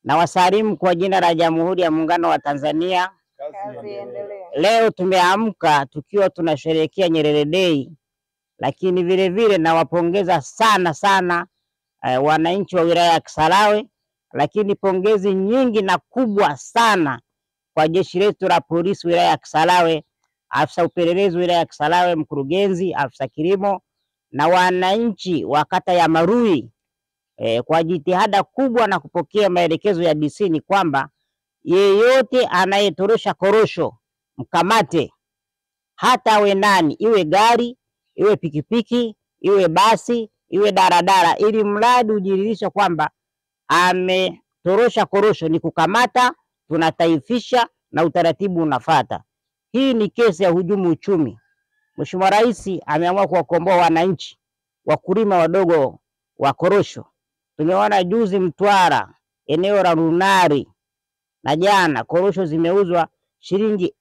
Na wasalimu kwa jina la Jamhuri ya Muungano wa Tanzania. Kazi endelee. Leo tumeamka tukiwa tunasherehekea Nyerere Day, lakini vile vile nawapongeza sana wananchi wa wilaya ya Kisarawe, lakini pongezi nyingi na kubwa sana kwa jeshi letu la polisi wilaya ya Kisarawe, afisa upelelezi wilaya ya Kisarawe, mkurugenzi, afisa kilimo na wananchi wa kata ya Marui kwa jitihada kubwa na kupokea maelekezo ya DC ni kwamba yeyote anayetorosha korosho mkamate, hata awe nani, iwe gari, iwe pikipiki, iwe basi, iwe daradara, ili mradi ujiridhishe kwamba ametorosha korosho ni kukamata, tunataifisha na utaratibu unafata. Hii ni kesi ya hujumu uchumi. Mheshimiwa Rais ameamua kuwakomboa wananchi wakulima wadogo wa korosho. Tumeona juzi Mtwara eneo la Runari, na jana korosho zimeuzwa shilingi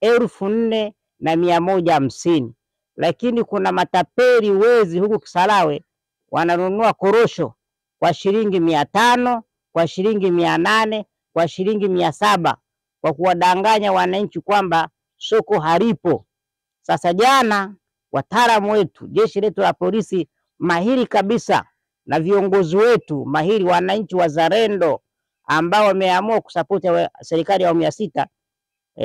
4,150, lakini kuna matapeli wezi huku Kisarawe wananunua korosho kwa shilingi 500, kwa shilingi 800, kwa shilingi 700 kwa kuwadanganya wananchi kwamba soko halipo. Sasa jana wataalamu wetu, jeshi letu la polisi mahiri kabisa na viongozi wetu mahiri, wananchi wazalendo ambao wameamua kusapoti serikali ya awamu ya 6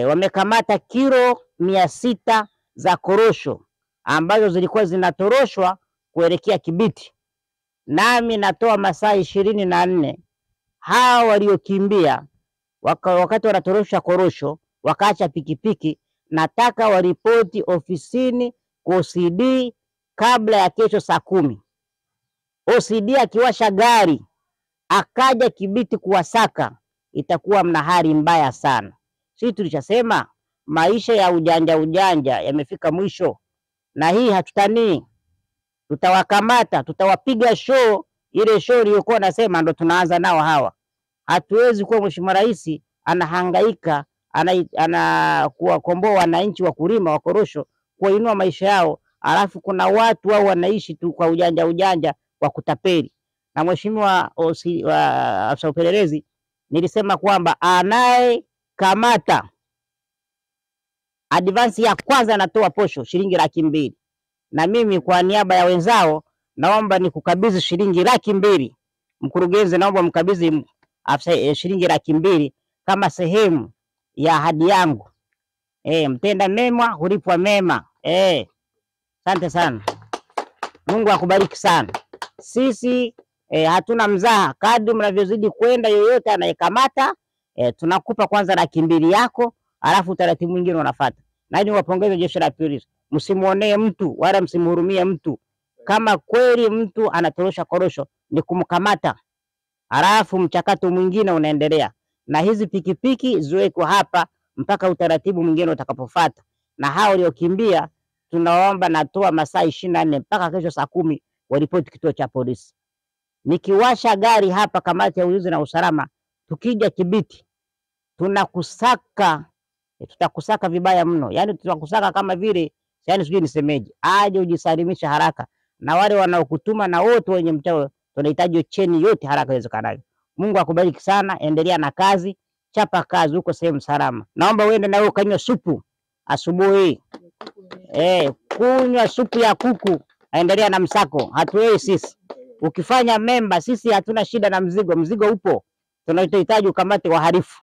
wamekamata kilo 600 za korosho ambazo zilikuwa zinatoroshwa kuelekea Kibiti. Nami natoa masaa 24 hao waliokimbia wakati wanatorosha korosho wakaacha pikipiki, nataka waripoti ofisini kwa OCD kabla ya kesho saa 10. OCD akiwasha gari akaja Kibiti kuwasaka, itakuwa mna hali mbaya sana. Sisi tulishasema maisha ya ujanja yamefika mwisho, na hii hatutanii. Tutawakamata, tutawapiga show, ile show iliyokuwa nasema ndo tunaanza nao hawa. Hatuwezi kuwa Mheshimiwa Rais anahangaika kuwakomboa wananchi wakulima wa korosho, kuinua maisha yao, alafu kuna watu wao wanaishi tu kwa ujanja kwa kutapeli. Na Mheshimiwa afisa upelelezi, nilisema kwamba anayekamata advance ya kwanza anatoa posho shilingi 200,000. Na mimi kwa niaba ya wenzao naomba nikukabidhi shilingi 200,000. Mkurugenzi, naomba mkabidhi afisa shilingi 200,000 kama sehemu ya ahadi yangu. Mtenda mema hulipwa mema. Asante sana. Mungu akubariki sana. Sisi hatuna mzaha. Kadri mnavyozidi kwenda, yoyote anayekamata tunakupa kwanza 200,000 yako, alafu utaratibu mwingine unafuata. Na niwapongeze jeshi la polisi, msimuonee mtu wala msimhurumie mtu. Kama kweli mtu anatorosha korosho ni kumkamata, alafu mchakato mwingine unaendelea, na hizi pikipiki ziwekwe hapa mpaka utaratibu mwingine utakapofuata. Na hao waliokimbia tunaomba, natoa masaa 24 mpaka kesho saa 10 waripoti kituo cha polisi. Nikiwasha gari hapa kamati ya ulinzi na usalama, tukija Kibiti tunakusaka, tutakusaka vibaya mno. Yani tutakusaka kama vile, yani sijui nisemeje, aje ujisalimisha haraka, na wale wanaokutuma na wote wenye mtao tunahitaji cheni yote haraka iwezekanavyo. Mungu akubariki sana, endelea na kazi, chapa kazi, uko sehemu salama. Naomba uende na wewe ukanywa supu asubuhi. Kunywa supu ya kuku, endelea na msako. Hatuwei sisi. Ukifanya memba, sisi hatuna shida na mzigo upo. Tunahitaji ukamate wahalifu.